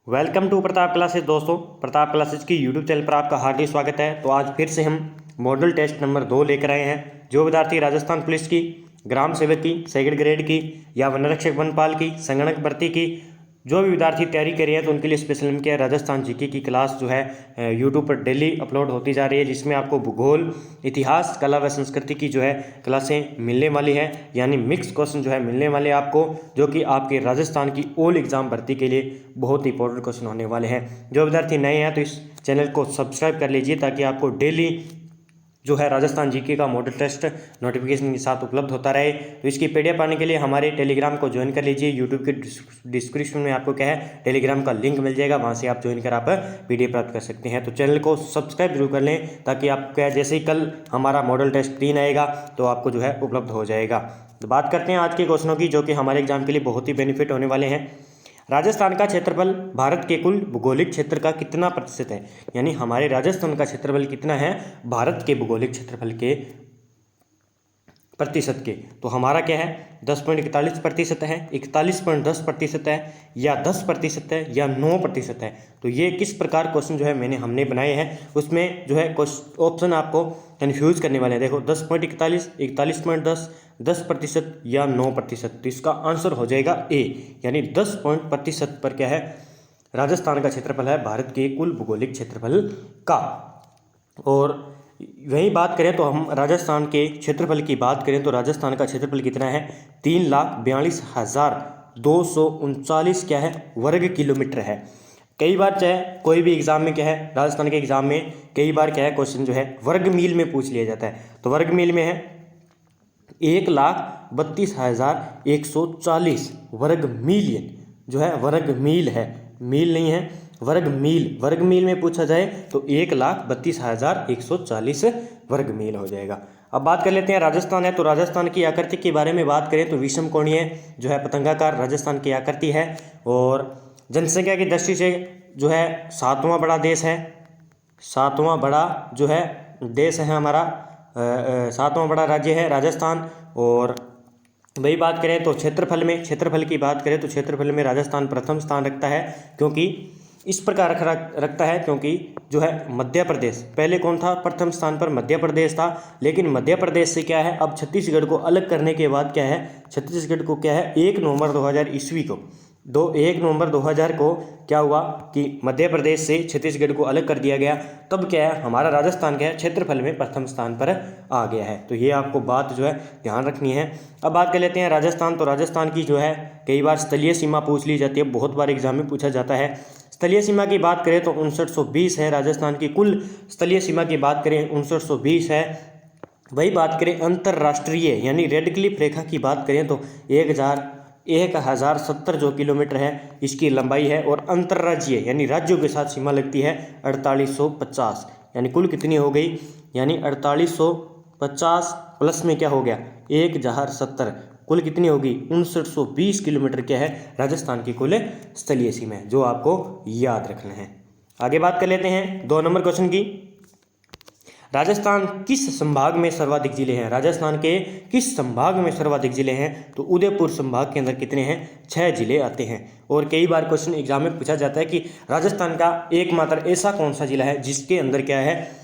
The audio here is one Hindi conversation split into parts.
Welcome to Pratap classes. दोस्तों, प्रताप क्लासेस की यूट्यूब चैनल पर आपका हार्दिक स्वागत है। तो आज फिर से हम मॉडल टेस्ट नंबर 2 लेकर आए हैं। जो विद्यार्थी राजस्थान पुलिस की, ग्राम सेवक की, सेकंड ग्रेड की या वनरक्षक वनपाल की, संगणक भर्ती की जो भी विद्यार्थी तैयारी कर रहे हैं तो उनके लिए स्पेशल हम क्या राजस्थान जीके की क्लास जो है यूट्यूब पर डेली अपलोड होती जा रही है, जिसमें आपको भूगोल, इतिहास, कला व संस्कृति की जो है क्लासें मिलने वाली है। यानी मिक्स क्वेश्चन जो है मिलने वाले आपको, जो कि आपके राजस्थान की ऑल एग्जाम भर्ती के लिए बहुत ही इंपॉर्टेंट क्वेश्चन होने वाले हैं। जो विद्यार्थी नए हैं तो इस चैनल को सब्सक्राइब कर लीजिए ताकि आपको डेली जो है राजस्थान जीके का मॉडल टेस्ट नोटिफिकेशन के साथ उपलब्ध होता रहे। तो इसकी पीडीएफ पाने के लिए हमारे टेलीग्राम को ज्वाइन कर लीजिए। यूट्यूब के डिस्क्रिप्शन में आपको क्या है टेलीग्राम का लिंक मिल जाएगा, वहाँ से आप ज्वाइन कर आप पीडीएफ प्राप्त कर सकते हैं। तो चैनल को सब्सक्राइब जरूर कर लें ताकि आप क्या जैसे ही कल हमारा मॉडल टेस्ट 3 आएगा तो आपको जो है उपलब्ध हो जाएगा। तो बात करते हैं आज के क्वेश्चनों की, जो कि हमारे एग्जाम के लिए बहुत ही बेनिफिट होने वाले हैं। राजस्थान का क्षेत्रफल भारत के कुल भूगोलिक क्षेत्र का कितना प्रतिशत है? यानी हमारे राजस्थान का क्षेत्रफल कितना है भारत के भूगोलिक क्षेत्रफल के प्रतिशत के? तो हमारा क्या है 10.41% है, 41.10% है, या 10% है, या 9% है। तो ये किस प्रकार क्वेश्चन जो है हमने बनाए हैं, उसमें जो है ऑप्शन आपको कन्फ्यूज करने वाले हैं। देखो 10.41, 41.10, 10% या 9%। तो इसका आंसर हो जाएगा ए, यानी 10% पर क्या है राजस्थान का क्षेत्रफल है भारत के कुल भूगोलिक क्षेत्रफल का। और वहीं बात करें तो हम राजस्थान के क्षेत्रफल की बात करें तो राजस्थान का क्षेत्रफल कितना है 3,42,239 क्या है वर्ग किलोमीटर है। कई बार चाहे कोई भी एग्जाम में क्या है राजस्थान के एग्जाम में कई बार क्या है क्वेश्चन जो है वर्ग मील में पूछ लिया जाता है। तो वर्ग मील में है 1,32,140 वर्ग मिलियन जो है वर्ग मील है, मील नहीं है वर्ग मील। वर्ग मील में पूछा जाए तो 1,32,140 वर्ग मील हो जाएगा। अब बात कर लेते हैं राजस्थान है तो राजस्थान की आकृति के बारे में बात करें तो विषम कोणीय जो है पतंगाकार राजस्थान की आकृति है। और जनसंख्या की दृष्टि से जो है 7वां बड़ा देश है, 7वां बड़ा जो है देश है हमारा, 7वां बड़ा राज्य है राजस्थान। और वही बात करें तो क्षेत्रफल की बात करें तो क्षेत्रफल में राजस्थान प्रथम स्थान रखता है, क्योंकि इस प्रकार रखता है क्योंकि जो है मध्य प्रदेश पहले कौन था प्रथम स्थान पर मध्य प्रदेश था, लेकिन मध्य प्रदेश से क्या है अब छत्तीसगढ़ को अलग करने के बाद क्या है छत्तीसगढ़ को क्या है 1 नवंबर 2000 ईस्वी को 1 नवंबर 2000 को क्या हुआ कि मध्य प्रदेश से छत्तीसगढ़ को अलग कर दिया गया। तब क्या है हमारा राजस्थान क्या है क्षेत्रफल में प्रथम स्थान पर आ गया है। तो ये आपको बात जो है ध्यान रखनी है। अब बात कर लेते हैं राजस्थान। तो राजस्थान की जो है कई बार स्थलीय सीमा पूछ ली जाती है, बहुत बार एग्जाम में पूछा जाता है। स्थलीय सीमा की बात करें तो 5920 है राजस्थान की कुल स्थलीय सीमा की बात करें 5920 है। वही बात करें अंतर्राष्ट्रीय यानी रेड क्लिफ रेखा की बात करें तो 1070 जो किलोमीटर है इसकी लंबाई है। और अंतर्राज्यीय यानी राज्यों के साथ सीमा लगती है 4850, यानी कुल कितनी हो गई यानी 4850 प्लस में क्या हो गया 1070, कुल कितनी होगी 5920 किलोमीटर क्या है राजस्थान की कुल स्थलीय सीमा है, जो आपको याद रखना है। आगे बात कर लेते हैं 2 नंबर क्वेश्चन की। राजस्थान किस संभाग में सर्वाधिक जिले हैं? राजस्थान के किस संभाग में सर्वाधिक जिले हैं? तो उदयपुर संभाग के अंदर कितने हैं 6 जिले आते हैं। और कई बार क्वेश्चन एग्जाम में पूछा जाता है कि राजस्थान का एकमात्र ऐसा कौन सा जिला है जिसके अंदर क्या है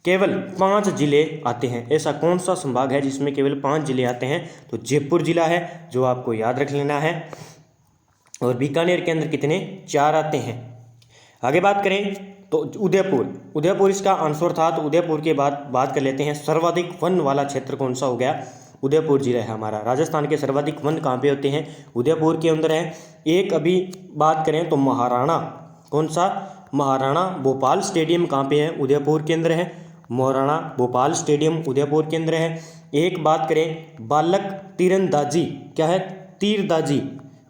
केवल 5 जिले आते हैं। ऐसा कौन सा संभाग है जिसमें केवल 5 जिले आते हैं? तो जयपुर जिला है, जो आपको याद रख लेना है। और बीकानेर के अंदर कितने 4 आते हैं। आगे बात करें तो उदयपुर इसका आंसर था। तो उदयपुर के बाद बात कर लेते हैं सर्वाधिक वन वाला क्षेत्र कौन सा हो गया उदयपुर जिला है हमारा। राजस्थान के सर्वाधिक वन कहाँ पे होते हैं उदयपुर के अंदर है। एक अभी बात करें तो महाराणा कौन सा महाराणा भोपाल स्टेडियम कहाँ पे है उदयपुर के अंदर है, महाराणा भोपाल स्टेडियम उदयपुर के अंदर है। एक बात करें बालक तीरंदाजी क्या है तीरदाजी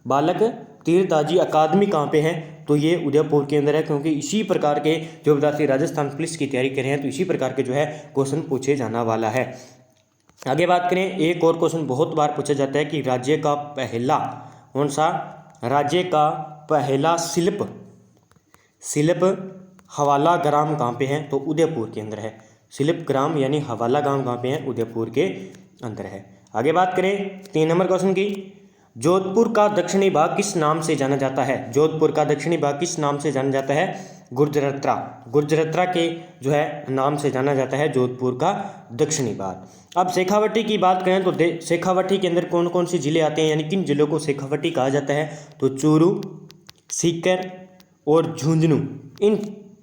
बालक तीरदाजी अकादमी कहाँ पे है तो ये उदयपुर के अंदर है, क्योंकि इसी प्रकार के जो विद्यार्थी राजस्थान पुलिस की तैयारी कर रहे हैं तो इसी प्रकार के जो है क्वेश्चन पूछे जाना वाला है। आगे बात करें एक और क्वेश्चन बहुत बार पूछा जाता है कि राज्य का पहला कौन सा राज्य का पहला शिल्प हवाला ग्राम कहाँ पे है तो उदयपुर के अंदर है। शिल्प ग्राम यानी हवाला गांव कहाँ पे है उदयपुर के अंदर है। आगे बात करें 3 नंबर क्वेश्चन की। जोधपुर का दक्षिणी भाग किस नाम से जाना जाता है? जोधपुर का दक्षिणी भाग किस नाम से जाना जाता है? गुर्जरत्रा। गुर्जरत्रा के जो है नाम से जाना जाता है जोधपुर का दक्षिणी भाग। अब शेखावटी की बात करें तो शेखावटी के अंदर कौन कौन से जिले आते हैं, यानी किन जिलों को शेखावटी कहा जाता है? तो चूरू, सीकर और झुंझुनू, इन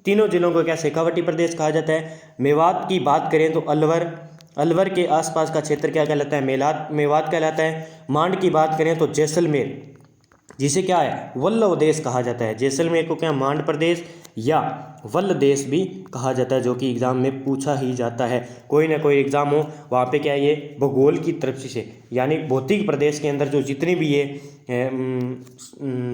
तीनों जिलों को क्या शेखावटी प्रदेश कहा जाता है। मेवात की बात करें तो अलवर, अलवर के आसपास का क्षेत्र क्या कहलाता है? मेवात कहलाता है। मांड की बात करें तो जैसलमेर, जिसे क्या है? वल्लभ देश कहा जाता है। जैसलमेर को क्या मांड प्रदेश या वल्ल देश भी कहा जाता है, जो कि एग्जाम में पूछा ही जाता है। कोई ना कोई एग्जाम हो वहाँ पे क्या है, ये भूगोल की तरफ से यानी भौतिक प्रदेश के अंदर जो जितनी भी ये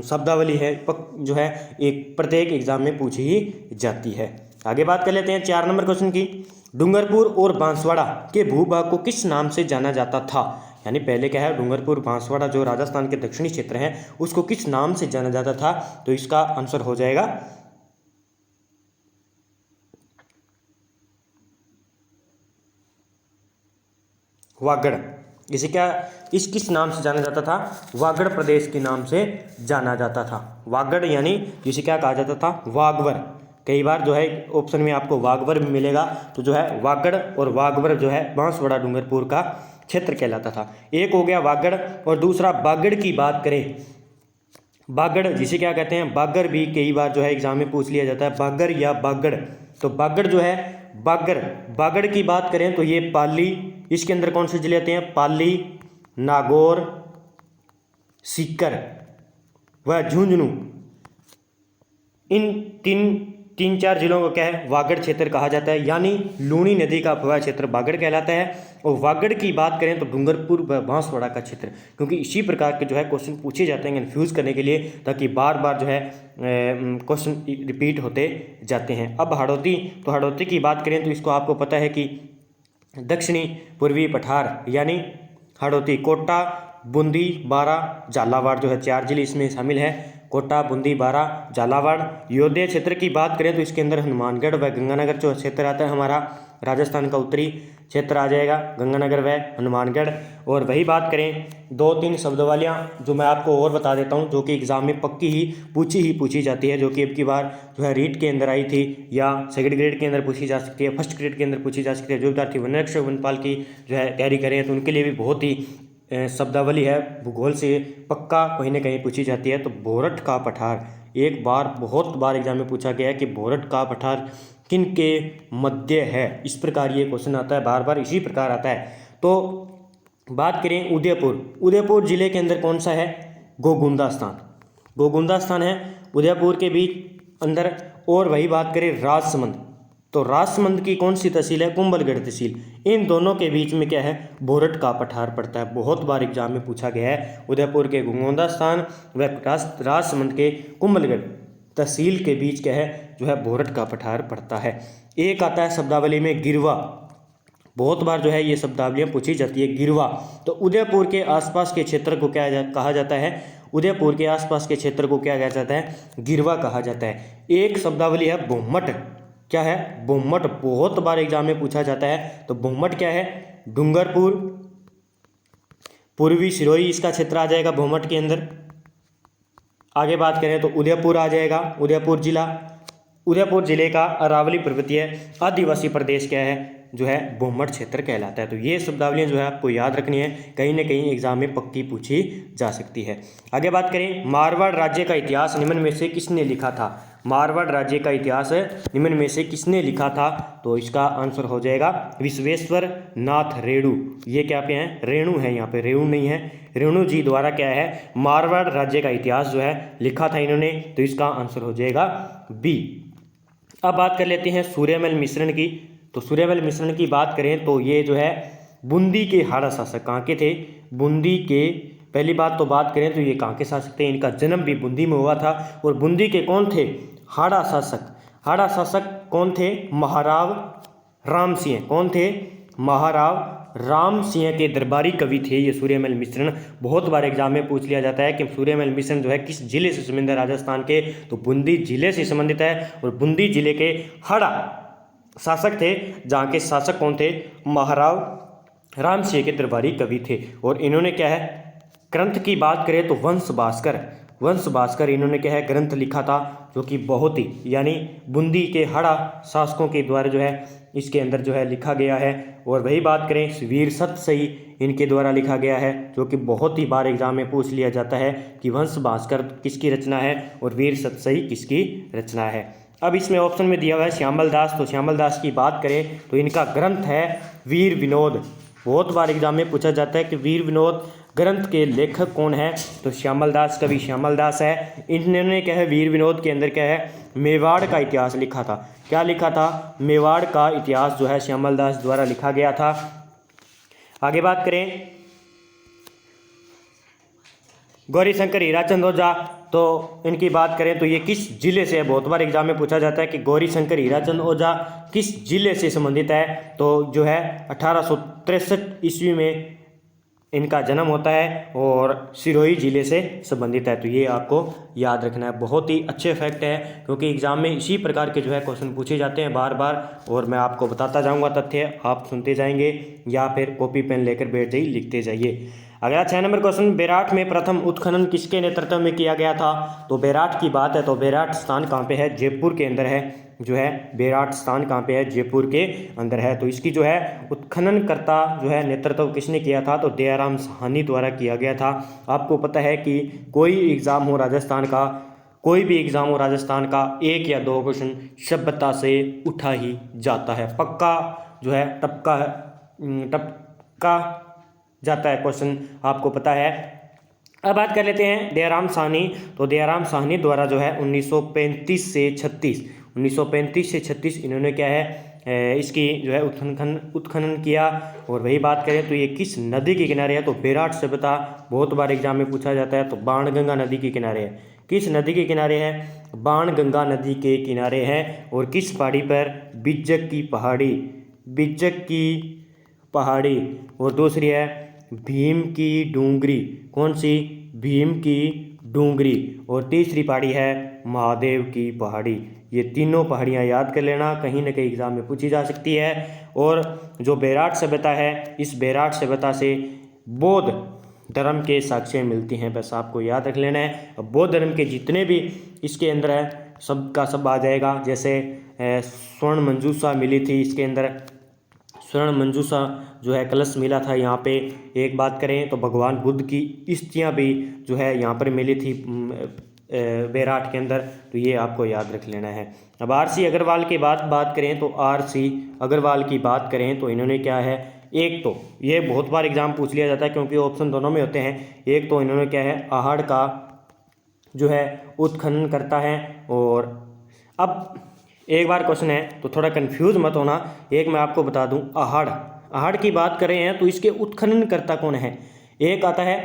शब्दावली है जो है एक प्रत्येक एग्जाम में पूछी ही जाती है। आगे बात कर लेते हैं 4 नंबर क्वेश्चन की। डूंगरपुर और बांसवाड़ा के भूभाग को किस नाम से जाना जाता था? यानी पहले क्या है, डूंगरपुर बांसवाड़ा जो राजस्थान के दक्षिणी क्षेत्र है उसको किस नाम से जाना जाता था? तो इसका आंसर हो जाएगा वागड़। इसे क्या, इस किस नाम से जाना जाता था? वागड़ प्रदेश के नाम से जाना जाता था। वागड़ यानी जिसे क्या कहा जाता था? वागवर। कई बार जो है ऑप्शन में आपको वागवर भी मिलेगा, तो जो है वागड़ और वागवर जो है बांसवाड़ा डूंगरपुर का क्षेत्र कहलाता था। एक हो गया वागड़ और दूसरा बागड़ की बात करें, बागड़ जिसे क्या कहते हैं? बागर भी कई बार जो है एग्जाम में पूछ लिया जाता है, बागर या बागड़। तो बागड़ जो है बागड़, बागड़ की बात करें तो ये पाली, इसके अंदर कौन से जिले आते हैं? पाली, नागौर, सीकर व झुंझुनू, इन तीन चार जिलों को क्या है? वागड़ क्षेत्र कहा जाता है। यानी लूनी नदी का अपवाह क्षेत्र बागड़ कहलाता है। और वागड़ की बात करें तो डूंगरपुर व बांसवाड़ा का क्षेत्र, क्योंकि इसी प्रकार के जो है क्वेश्चन पूछे जाते हैं कन्फ्यूज़ करने के लिए, ताकि बार बार जो है क्वेश्चन रिपीट होते जाते हैं। अब हाड़ौती, तो हाड़ौती की बात करें तो इसको आपको पता है कि दक्षिणी पूर्वी पठार यानी हाड़ौती, कोटा, बूंदी, बारा, झालावाड़ जो है 4 जिले इसमें शामिल है। कोटा, बूंदी, बारा, झालावाड़। योध्या क्षेत्र की बात करें तो इसके अंदर हनुमानगढ़ व गंगानगर जो क्षेत्र आता है हमारा राजस्थान का उत्तरी क्षेत्र आ जाएगा, गंगानगर व हनुमानगढ़। और वही बात करें 2-3 शब्दावलियाँ जो मैं आपको और बता देता हूँ, जो कि एग्जाम में पक्की ही पूछी जाती है, जो कि अब की बार जो है रीट के अंदर आई थी या सेकंड ग्रेड के अंदर पूछी जा सकती है, फर्स्ट ग्रेड के अंदर पूछी जा सकती है। जो विद्यार्थी वनरक्षक वनपाल की जो है तैयारी करें तो उनके लिए भी बहुत ही शब्दावली है, भूगोल से पक्का कहीं ना कहीं पूछी जाती है। तो भोरठ का पठार, एक बार बहुत बार एग्जाम में पूछा गया है कि भोरठ का पठार किन के मध्य है, इस प्रकार ये क्वेश्चन आता है, बार बार इसी प्रकार आता है। तो बात करें उदयपुर, उदयपुर जिले के अंदर कौन सा है? गोगुंदा स्थान, गोगुंदा स्थान है उदयपुर के बीच अंदर। और वही बात करें राजसमंद, तो राजसमंद की कौन सी तहसील है? कुंभलगढ़ तहसील। इन दोनों के बीच में क्या है? भोरठ का पठार पड़ता है। बहुत बार एग्जाम में पूछा गया है। उदयपुर के गोगुंदा स्थान व राजसमंद के कुंभलगढ़ तहसील के बीच क्या है जो है भोरठ का पठार पड़ता है। एक आता है शब्दावली में गिरवा, बहुत बार जो है ये शब्दावलियाँ पूछी जाती है, गिरवा। तो उदयपुर के आसपास के क्षेत्र को क्या कहा जाता है? उदयपुर के आसपास के क्षेत्र को क्या कहा जाता है? गिरवा कहा जाता है। एक शब्दावली है बोमट, क्या है? बोमट, बहुत बार एग्जाम में पूछा जाता है। तो बोमट क्या है? डूंगरपुर, पूर्वी सिरोही इसका क्षेत्र आ जाएगा बोमट के अंदर। आगे बात करें तो उदयपुर आ जाएगा, उदयपुर जिला। उदयपुर जिले का अरावली पर्वतीय आदिवासी प्रदेश क्या है जो है बोमट क्षेत्र कहलाता है। तो ये शब्दावलियाँ जो है आपको याद रखनी है, कहीं ना कहीं एग्जाम में पक्की पूछी जा सकती है। आगे बात करें मारवाड़ राज्य का इतिहास निम्न में से किसने लिखा था? मारवाड़ राज्य का इतिहास निम्न में से किसने लिखा था? तो इसका आंसर हो जाएगा विश्वेश्वर नाथ रेणु। ये क्या पे हैं? रेणु है, यहाँ पे रेणु नहीं है। रेणु जी द्वारा क्या है मारवाड़ राज्य का इतिहास जो है लिखा था इन्होंने। तो इसका आंसर हो जाएगा बी। अब बात कर लेते हैं सूर्यमल मिश्रण की। तो सूर्यमल मिश्रण की बात करें तो ये जो है बूंदी के हाड़ा शासक कहाँ के थे? बूंदी के। पहली बात तो बात करें तो ये कहाँ के शासक थे? इनका जन्म भी बूंदी में हुआ था। और बूंदी के कौन थे? हाड़ा शासक। हाड़ा शासक कौन थे? महाराव राम सिंह। कौन थे? महाराव राम सिंह के दरबारी कवि थे ये सूर्यमल मिश्रण। बहुत बार एग्जाम में पूछ लिया जाता है कि सूर्यमल मिश्रण जो है किस जिले से संबंधित है राजस्थान के? तो बूंदी जिले से संबंधित है। और बूंदी जिले के हाड़ा शासक थे, जहाँ के शासक कौन थे? महाराव राम सिंह के दरबारी कवि थे। और इन्होंने क्या है ग्रंथ की बात करें तो वंश भास्कर इन्होंने क्या है ग्रंथ लिखा था, जो कि बहुत ही यानी बूंदी के हाड़ा शासकों के द्वारा जो है इसके अंदर जो है लिखा गया है। और वही बात करें वीर सतसई इनके द्वारा लिखा गया है, जो कि बहुत ही बार एग्जाम में पूछ लिया जाता है कि वंश भास्कर किसकी रचना है और वीर सतसई किसकी रचना है। अब इसमें ऑप्शन में दिया हुआ है श्यामल दास, तो श्यामल दास की बात करें तो इनका ग्रंथ है वीर विनोद। बहुत बार एग्जाम में पूछा जाता है कि वीर विनोद ग्रंथ के लेखक कौन है, तो श्यामल दास, कवि श्यामल दास है। इन्होंने क्या है वीर विनोद के अंदर क्या है मेवाड़ का इतिहास लिखा था। क्या लिखा था? मेवाड़ का इतिहास जो है श्यामल दास द्वारा लिखा गया था। आगे बात करें गौरी शंकर हीराचंद ओझा, तो इनकी बात करें तो ये किस जिले से है? बहुत बार एग्जाम में पूछा जाता है कि गौरी शंकर हीराचंद ओझा किस जिले से संबंधित है, तो जो है 1863 ईस्वी में इनका जन्म होता है और सिरोही जिले से संबंधित है। तो ये आपको याद रखना है, बहुत ही अच्छे फैक्ट है, क्योंकि एग्जाम में इसी प्रकार के जो है क्वेश्चन पूछे जाते हैं बार बार, और मैं आपको बताता जाऊंगा तथ्य, आप सुनते जाएंगे या फिर कॉपी पेन लेकर बैठ जाइए, लिखते जाइए। अगला 6 नंबर क्वेश्चन, बेराट में प्रथम उत्खनन किसके नेतृत्व में किया गया था? तो बेराट की बात है तो बेराट स्थान कहाँ पे है? जयपुर के अंदर है। जो है बेराट स्थान कहाँ पे है? जयपुर के अंदर है। तो इसकी जो है उत्खनन करता जो है नेतृत्व किसने किया था? तो दयाराम साहनी द्वारा किया गया था। आपको पता है कि कोई एग्जाम हो राजस्थान का, कोई भी एग्जाम हो राजस्थान का, 1 या 2 क्वेश्चन सभ्यता से उठा ही जाता है, पक्का जो है टपका जाता है क्वेश्चन, आपको पता है। अब बात कर लेते हैं दयाराम साहनी, तो दयाराम साहनी द्वारा जो है 1935 से 36 इन्होंने क्या है इसकी जो है उत्खनन किया। और वही बात करें तो ये किस नदी के किनारे है? तो बेराट सभ्यता बहुत बार एग्जाम में पूछा जाता है, तो बाणगंगा नदी के किनारे है। किस नदी के किनारे है? बाणगंगा नदी के किनारे है। और किस पहाड़ी पर? बिज्जक की पहाड़ी। और दूसरी है भीम की डूंगरी। कौन सी? भीम की डूंगरी। और तीसरी पहाड़ी है महादेव की पहाड़ी। ये तीनों पहाड़ियाँ याद कर लेना, कहीं ना कहीं एग्जाम में पूछी जा सकती है। और जो बेराट सभ्यता है, इस बेराट सभ्यता से बौद्ध धर्म के साक्ष्य मिलती हैं, बस आपको याद रख लेना है। अब बौद्ध धर्म के जितने भी इसके अंदर है सब का सब आ जाएगा। जैसे स्वर्ण मंजूषा मिली थी इसके अंदर, स्वर्ण मंजूषा जो है कलश मिला था यहाँ पे। एक बात करें तो भगवान बुद्ध की स्थितियाँ भी जो है यहाँ पर मिली थी बेराट के अंदर, तो ये आपको याद रख लेना है। अब आरसी अग्रवाल की बात करें तो आरसी अग्रवाल की बात करें तो इन्होंने क्या है, एक तो ये बहुत बार एग्जाम पूछ लिया जाता है क्योंकि ऑप्शन दोनों में होते हैं। एक तो इन्होंने क्या है आहड़ का जो है उत्खनन करता है। और अब एक बार क्वेश्चन है तो थोड़ा कंफ्यूज मत होना, एक मैं आपको बता दूं, आहड़ की बात कर रहे हैं तो इसके उत्खनन करता कौन है? एक आता है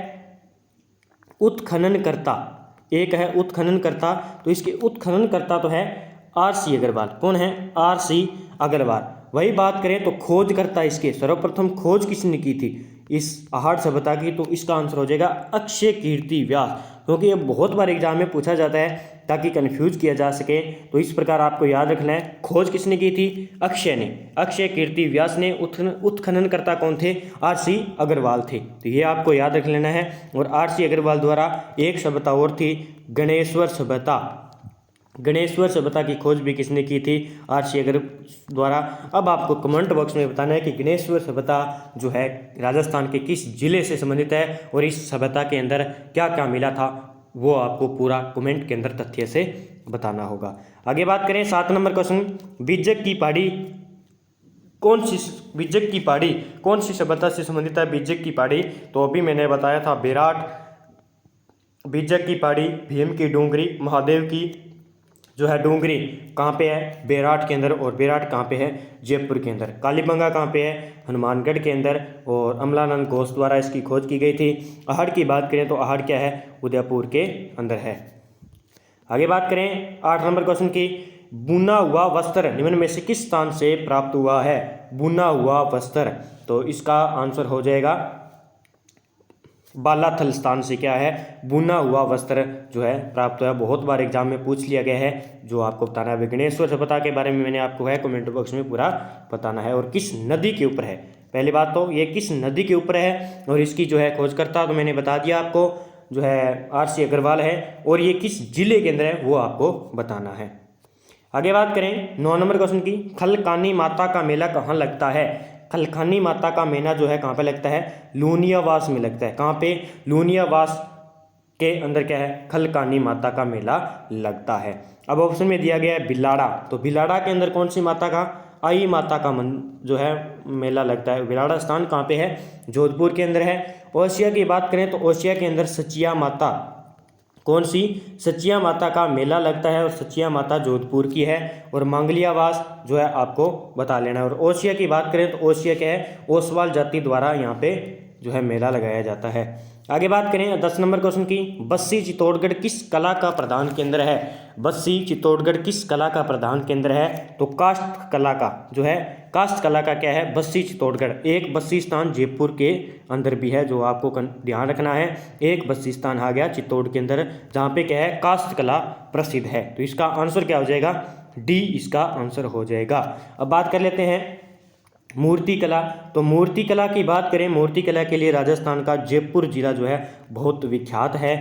उत्खनन करता, एक है उत्खनन करता, तो इसके उत्खनन करता तो है आरसी अग्रवाल। कौन है? आरसी अग्रवाल। वही बात करें तो खोज करता, इसके सर्वप्रथम खोज किसने की थी इस आहड़ सभ्यता की? तो इसका आंसर हो जाएगा अक्षय कीर्ति व्यास, क्योंकि ये बहुत बार एग्जाम में पूछा जाता है ताकि कंफ्यूज किया जा सके। तो इस प्रकार आपको याद रखना है, खोज किसने की थी? अक्षय ने, अक्षय कीर्ति व्यास ने। उत्खनन करता कौन थे? आरसी अग्रवाल थे। तो ये आपको याद रख लेना है। और आरसी अग्रवाल द्वारा एक सभ्यता और थी गणेश्वर सभ्यता, गणेश्वर सभ्यता की खोज भी किसने की थी? आरसी अग्रवाल द्वारा। अब आपको कमेंट बॉक्स में बताना है कि गणेश्वर सभ्यता जो है राजस्थान के किस जिले से संबंधित है और इस सभ्यता के अंदर क्या क्या मिला था, वो आपको पूरा कमेंट के अंदर तथ्य से बताना होगा। आगे बात करें 7 नंबर क्वेश्चन, बिज्जक की पहाड़ी कौन सी सभ्यता से संबंधित है? बिज्जक की पहाड़ी तो अभी मैंने बताया था बेराट, बिज्जक की पहाड़ी, भीम की डूंगरी, महादेव की जो है डूंगरी कहाँ पे है? बेराट के अंदर। और बेराट कहाँ पे है? जयपुर के अंदर। कालीबंगा कहाँ पे है? हनुमानगढ़ के अंदर। और अमलानंद घोष द्वारा इसकी खोज की गई थी। आहड़ की बात करें तो आहड़ क्या है? उदयपुर के अंदर है। आगे बात करें 8 नंबर क्वेश्चन की, बुना हुआ वस्त्र निम्न में से किस स्थान से प्राप्त हुआ है? बुना हुआ वस्त्र, तो इसका आंसर हो जाएगा बालाथल स्थान से क्या है? बुना हुआ वस्त्र जो है प्राप्त हुआ है। बहुत बार एग्जाम में पूछ लिया गया है, जो आपको बताना है। विघ्नेश्वर सभ्यता के बारे में मैंने आपको है कमेंट बॉक्स में पूरा बताना है। और किस नदी के ऊपर है? पहली बात तो ये किस नदी के ऊपर है और इसकी जो है खोजकर्ता तो मैंने बता दिया आपको, जो है आर.सी. अग्रवाल है, और ये किस जिले के अंदर है वो आपको बताना है। आगे बात करें 9 नंबर क्वेश्चन की, खलकानी माता का मेला कहाँ लगता है। खलकानी माता का मेला जो है कहाँ पे लगता है, लूनियावास में लगता है। कहाँ पे, लूनियावास के अंदर क्या है, खलकानी माता का मेला लगता है। अब ऑप्शन में दिया गया है बिलाड़ा, तो बिलाड़ा के अंदर कौन सी माता का, आई माता का जो है मेला लगता है। बिलाड़ा स्थान कहाँ पे है, जोधपुर के अंदर है। ओसिया की बात करें तो ओसिया के अंदर सचिया माता, कौन सी, सचिया माता का मेला लगता है और सचिया माता जोधपुर की है। और मांगलियावास जो है आपको बता लेना है। और ओसिया की बात करें तो ओसिया क्या है, ओसवाल जाति द्वारा यहाँ पे जो है मेला लगाया जाता है। आगे बात करें 10 नंबर क्वेश्चन की, बस्सी चित्तौड़गढ़ किस कला का प्रधान केंद्र है। बस्सी चित्तौड़गढ़ किस कला का प्रधान केंद्र है, तो काष्ठ कला का जो है, काष्ठ कला का क्या है, बस्सी चित्तौड़गढ़। एक बस्सी स्थान जयपुर के अंदर भी है जो आपको ध्यान रखना है। एक बस्सी स्थान आ गया चित्तौड़ के अंदर जहाँ पे क्या है, काष्ठ कला प्रसिद्ध है। तो इसका आंसर क्या हो जाएगा, डी इसका आंसर हो जाएगा। अब बात कर लेते हैं मूर्ति कला, तो मूर्ति कला की बात करें, मूर्ति कला के लिए राजस्थान का जयपुर जिला जो है बहुत विख्यात है।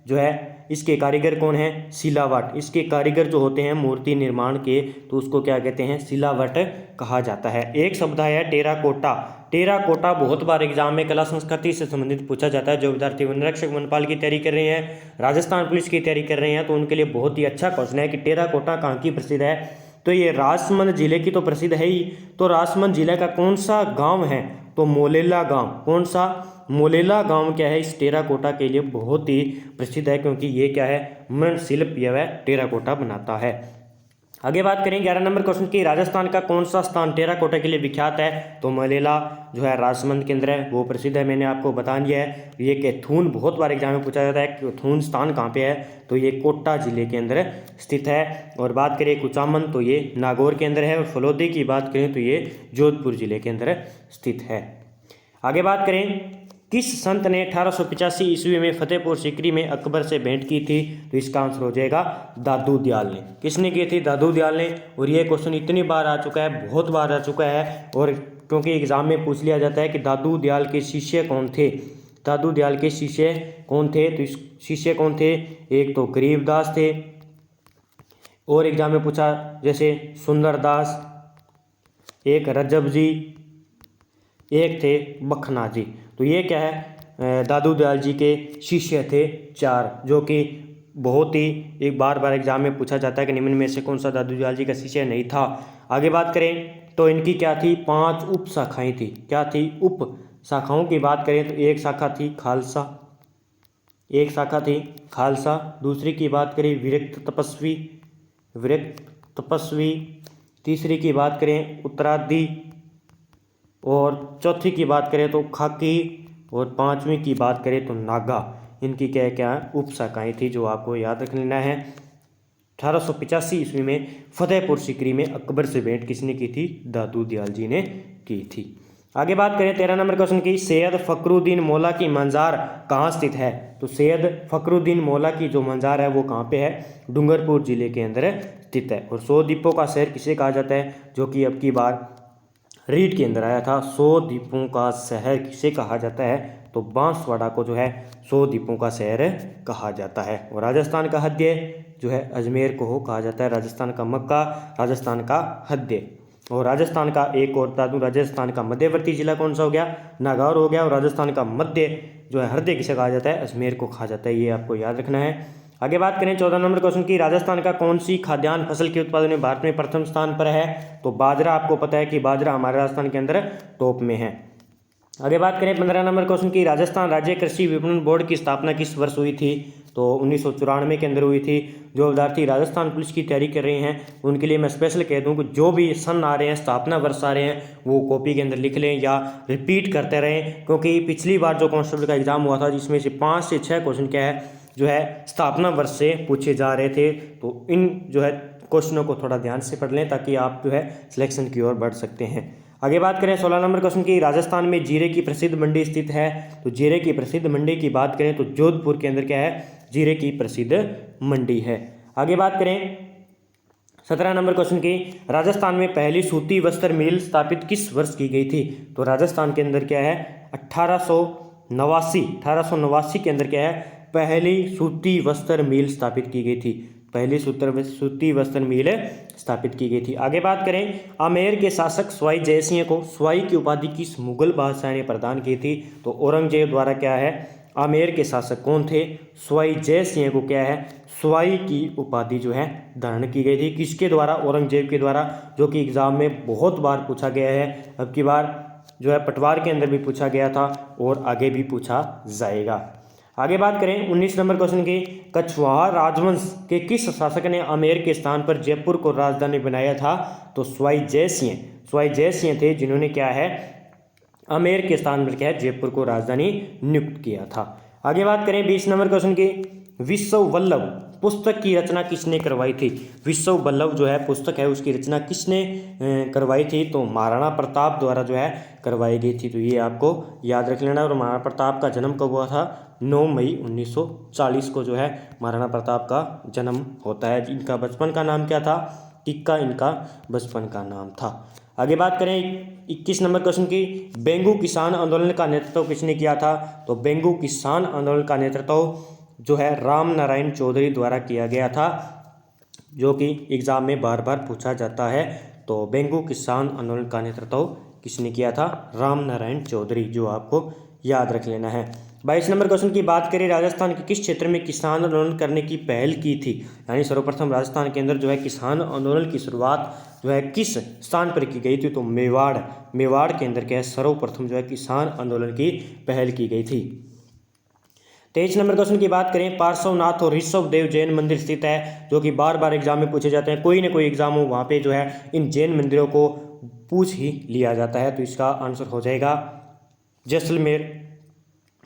जो है इसके कारीगर कौन है, सिलावट। इसके कारीगर जो होते हैं मूर्ति निर्माण के, तो उसको क्या कहते हैं, सिलावट कहा जाता है। एक शब्द है टेराकोटा। टेराकोटा बहुत बार एग्जाम में कला संस्कृति से संबंधित पूछा जाता है। जो विद्यार्थी वन रक्षक वनपाल की तैयारी कर रहे हैं, राजस्थान पुलिस की तैयारी कर रहे हैं, तो उनके लिए बहुत ही अच्छा क्वेश्चन है कि टेराकोटा कहाँ की प्रसिद्ध है। तो ये राजसमंद जिले की तो प्रसिद्ध है ही। तो राजसमंद जिले का कौन सा गांव है, तो मोलेला गांव। कौन सा, मोलेला गांव क्या है, इस टेराकोटा के लिए बहुत ही प्रसिद्ध है, क्योंकि ये क्या है, मृৎशिल्प यह है टेराकोटा बनाता है। आगे बात करें 11 नंबर क्वेश्चन की, राजस्थान का कौन सा स्थान टेराकोटा के लिए विख्यात है, तो मोलेला जो है राजसमंद के अंदर है, वो प्रसिद्ध है। मैंने आपको बता दिया है। ये कैथून बहुत बार एग्जाम में पूछा जाता है, कैथून स्थान कहाँ पे है, तो ये कोटा जिले के अंदर स्थित है। और बात करें कुचामन, तो ये नागौर के अंदर है। और फलोदी की बात करें तो ये जोधपुर जिले के अंदर स्थित है। आगे बात करें किस संत ने 1885 ईस्वी में फतेहपुर सीकरी में अकबर से भेंट की थी, तो इसका आंसर हो जाएगा दादू दयाल ने। किसने की थी, दादू दयाल ने। और ये क्वेश्चन इतनी बार आ चुका है, बहुत बार आ चुका है, और क्योंकि एग्जाम में पूछ लिया जाता है कि दादू दयाल के शिष्य कौन थे। दादू दयाल के शिष्य कौन थे, तो शिष्य कौन थे, एक तो गरीबदास थे, और एग्जाम में पूछा जैसे सुंदरदास, एक रजब जी, एक थे बखना जी। तो ये क्या है, दादू दयाल जी के शिष्य थे 4, जो कि बहुत ही एक बार एग्जाम में पूछा जाता है कि निम्न में से कौन सा दादू दयाल जी का शिष्य नहीं था। आगे बात करें तो इनकी क्या थी, 5 उप शाखाएं थी। क्या थी, उप शाखाओं की बात करें तो एक शाखा थी खालसा, एक शाखा थी खालसा। दूसरी की बात करें विरक्त तपस्वी, विरक्त तपस्वी। तीसरी की बात करें उत्तरादि, और चौथी की बात करें तो खाकी, और 5वीं की बात करें तो नागा। इनकी क्या क्या उप शाखाएँ थी जो आपको याद रख लेना है। 1885 ईस्वी में फतेहपुर सीकरी में अकबर से भेंट किसने की थी, दादू दयाल जी ने की थी। आगे बात करें 13 नंबर क्वेश्चन की, सैयद फखरुद्दीन मौला की मजार कहाँ स्थित है, तो सैयद फखरुद्दीन मौला की जो मजार है वो कहाँ पे है, डूंगरपुर जिले के अंदर स्थित है। और 100 द्वीपों का शहर किसे कहा जाता है, जो कि अब की बार रीड के अंदर आया था। 100 द्वीपों का शहर किसे कहा जाता है, तो बांसवाड़ा को जो है 100 द्वीपों का शहर कहा जाता है। और राजस्थान का हृदय जो है अजमेर को कहा जाता है। राजस्थान का मक्का, राजस्थान का हृदय। और राजस्थान का एक और बता दूं, राजस्थान का मध्यवर्ती जिला कौन सा हो गया, नागौर हो गया। और राजस्थान का मध्य जो है हृदय किसे कहा जाता है, अजमेर को कहा जाता है। ये आपको याद रखना है। आगे बात करें 14 नंबर क्वेश्चन की, राजस्थान का कौन सी खाद्यान्न फसल के उत्पादन में भारत में प्रथम स्थान पर है, तो बाजरा। आपको पता है कि बाजरा हमारे राजस्थान के अंदर टॉप में है। आगे बात करें 15 नंबर क्वेश्चन की, राजस्थान राज्य कृषि विपणन बोर्ड की स्थापना किस वर्ष हुई थी, तो 1994 के अंदर हुई थी। जो विद्यार्थी राजस्थान पुलिस की तैयारी कर रहे हैं उनके लिए मैं स्पेशल कह दूं कि जो भी सन आ रहे हैं, स्थापना वर्ष आ रहे हैं, वो कॉपी के अंदर लिख लें या रिपीट करते रहें, क्योंकि पिछली बार जो कांस्टेबल का एग्जाम हुआ था जिसमें से 5 से 6 क्वेश्चन क्या है जो है स्थापना वर्ष से पूछे जा रहे थे। तो इन जो है क्वेश्चनों को थोड़ा ध्यान से पढ़ लें ताकि आप जो है सिलेक्शन की ओर बढ़ सकते हैं। आगे बात करें 16 नंबर क्वेश्चन की, राजस्थान में जीरे की प्रसिद्ध मंडी स्थित है, तो जीरे की प्रसिद्ध मंडी की बात करें तो जोधपुर के अंदर क्या है, जीरे की प्रसिद्ध मंडी है। आगे बात करें 17 नंबर क्वेश्चन की, राजस्थान में पहली सूती वस्त्र मिल स्थापित किस वर्ष की गई थी? तो राजस्थान के अंदर क्या है, 1889 के अंदर क्या है, पहली सूती वस्त्र मिल स्थापित की गई थी। पहली सूती वस्त्र मिल स्थापित की गई थी। आगे बात करें, आमेर के शासक स्वाई जयसिंह को स्वाई की उपाधि किस मुगल बादशाह ने प्रदान की थी? तो औरंगजेब द्वारा क्या है, आमेर के शासक कौन थे, स्वाई जयसिंह को क्या है, स्वाई की उपाधि जो है धारण की गई थी। किसके द्वारा? औरंगजेब के द्वारा, जो कि एग्जाम में बहुत बार पूछा गया है। अब की बार जो है पटवार के अंदर भी पूछा गया था और आगे भी पूछा जाएगा। आगे बात करें 19 नंबर क्वेश्चन की, कछवाहा राजवंश के किस शासक ने आमेर के स्थान पर जयपुर को राजधानी बनाया था? तो स्वाई जयसिंह थे जिन्होंने क्या है, आमेर के स्थान पर क्या है, जयपुर को राजधानी नियुक्त किया था। आगे बात करें 20 नंबर क्वेश्चन की, विश्व वल्लभ पुस्तक की रचना किसने करवाई थी? विश्व वल्लभ जो है पुस्तक है उसकी रचना किसने करवाई थी? तो महाराणा प्रताप द्वारा जो है करवाई गई थी। तो ये आपको याद रख लेना। और महाराणा प्रताप का जन्म कब हुआ था? 9 मई 1940 को जो है महाराणा प्रताप का जन्म होता है। इनका बचपन का नाम क्या था? टिक्का इनका बचपन का नाम था। आगे बात करें 21 नंबर क्वेश्चन की, बेंगू किसान आंदोलन का नेतृत्व किसने किया था? तो बेंगू किसान आंदोलन का नेतृत्व जो है राम नारायण चौधरी द्वारा किया गया था, जो कि एग्जाम में बार बार पूछा जाता है। तो बेंगू किसान आंदोलन का नेतृत्व किसने किया था? राम नारायण चौधरी, जो आपको याद रख लेना है। 22 नंबर क्वेश्चन की बात करें, राजस्थान के किस क्षेत्र में किसान आंदोलन करने की पहल की थी? यानी सर्वप्रथम राजस्थान के अंदर जो है किसान आंदोलन की शुरुआत जो है किस स्थान पर की गई थी? तो मेवाड़ के अंदर क्या है, सर्वप्रथम जो है किसान आंदोलन की पहल की गई थी। 23 नंबर क्वेश्चन की बात करें, पार्श्वनाथ और ऋषभ देव जैन मंदिर स्थित है, जो कि बार बार एग्जाम में पूछे जाते हैं। कोई ना कोई एग्जाम हो वहाँ पे जो है इन जैन मंदिरों को पूछ ही लिया जाता है। तो इसका आंसर हो जाएगा जैसलमेर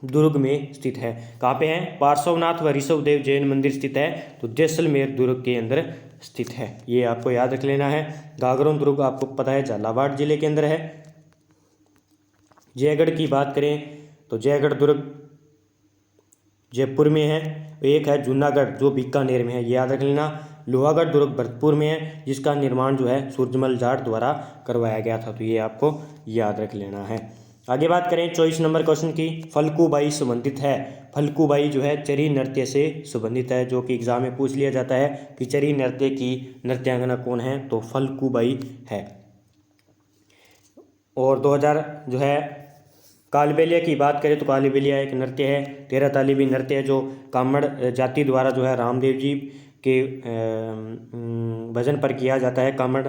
दुर्ग में स्थित है। कहाँ पे है? पार्श्वनाथ व ऋषभ देव जैन मंदिर स्थित है, तो जैसलमेर दुर्ग के अंदर स्थित है। ये आपको याद रख लेना है। गागरोन दुर्ग आपको पता है झालावाड़ जिले के अंदर है। जयगढ़ की बात करें तो जयगढ़ दुर्ग जयपुर में है। एक है जूनागढ़ जो बीकानेर में है, ये याद रख लेना। लोहागढ़ दुर्ग भरतपुर में है, जिसका निर्माण जो है सूरजमल जाट द्वारा करवाया गया था। तो ये आपको याद रख लेना है। आगे बात करें 24 नंबर क्वेश्चन की, फल्गुबाई संबंधित है। फल्गुबाई जो है चरी नृत्य से संबंधित है, जो कि एग्जाम में पूछ लिया जाता है कि चरी नृत्य की नृत्यांगना कौन है? तो फल्गुबाई है। और 2000 जो है कालबेलिया की बात करें तो कालबेलिया एक नृत्य है, 13 ताली भी नृत्य है, जो कामड़ जाति द्वारा जो है रामदेव जी के भजन पर किया जाता है। कामड़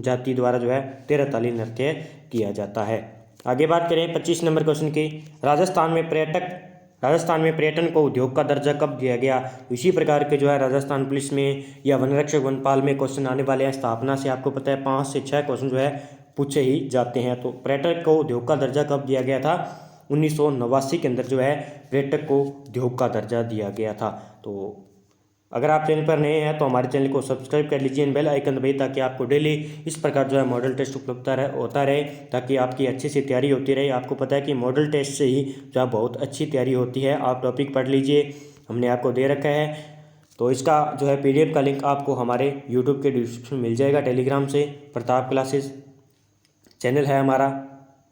जाति द्वारा जो है 13 ताली नृत्य किया जाता है। आगे बात करें 25 नंबर क्वेश्चन की, राजस्थान में पर्यटन को उद्योग का दर्जा कब दिया गया? इसी प्रकार के जो है राजस्थान पुलिस में या वन रक्षक वनपाल में क्वेश्चन आने वाले हैं। स्थापना से आपको पता है 5 से 6 क्वेश्चन जो है पूछे ही जाते हैं। तो पर्यटक को उद्योग का दर्जा कब दिया गया था? 1989 के अंदर जो है पर्यटक को उद्योग का दर्जा दिया गया था। तो अगर आप चैनल पर नए हैं तो हमारे चैनल को सब्सक्राइब कर लीजिए, बेल आइकन दबाइए, ताकि आपको डेली इस प्रकार जो है मॉडल टेस्ट उपलब्ध होता रहे, ताकि आपकी अच्छी सी तैयारी होती रहे। आपको पता है कि मॉडल टेस्ट से ही जो है बहुत अच्छी तैयारी होती है। आप टॉपिक पढ़ लीजिए, हमने आपको दे रखा है। तो इसका जो है PDF का लिंक आपको हमारे YouTube के डिस्क्रिप्शन में मिल जाएगा, टेलीग्राम से। प्रताप क्लासेस चैनल है हमारा,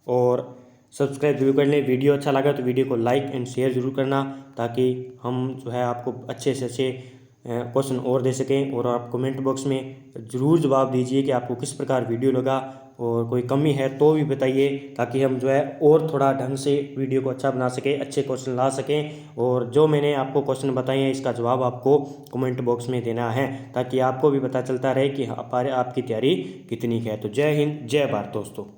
और सब्सक्राइब जरूर कर लें। वीडियो अच्छा लगा तो वीडियो को लाइक एंड शेयर जरूर करना, ताकि हम जो है आपको अच्छे से अच्छे क्वेश्चन और दे सकें। और आप कमेंट बॉक्स में ज़रूर जवाब दीजिए कि आपको किस प्रकार वीडियो लगा, और कोई कमी है तो भी बताइए, ताकि हम जो है और थोड़ा ढंग से वीडियो को अच्छा बना सकें, अच्छे क्वेश्चन ला सकें। और जो मैंने आपको क्वेश्चन बताए हैं इसका जवाब आपको कमेंट बॉक्स में देना है, ताकि आपको भी पता चलता रहे कि आपकी तैयारी कितनी है। तो जय हिंद, जय भारत दोस्तों।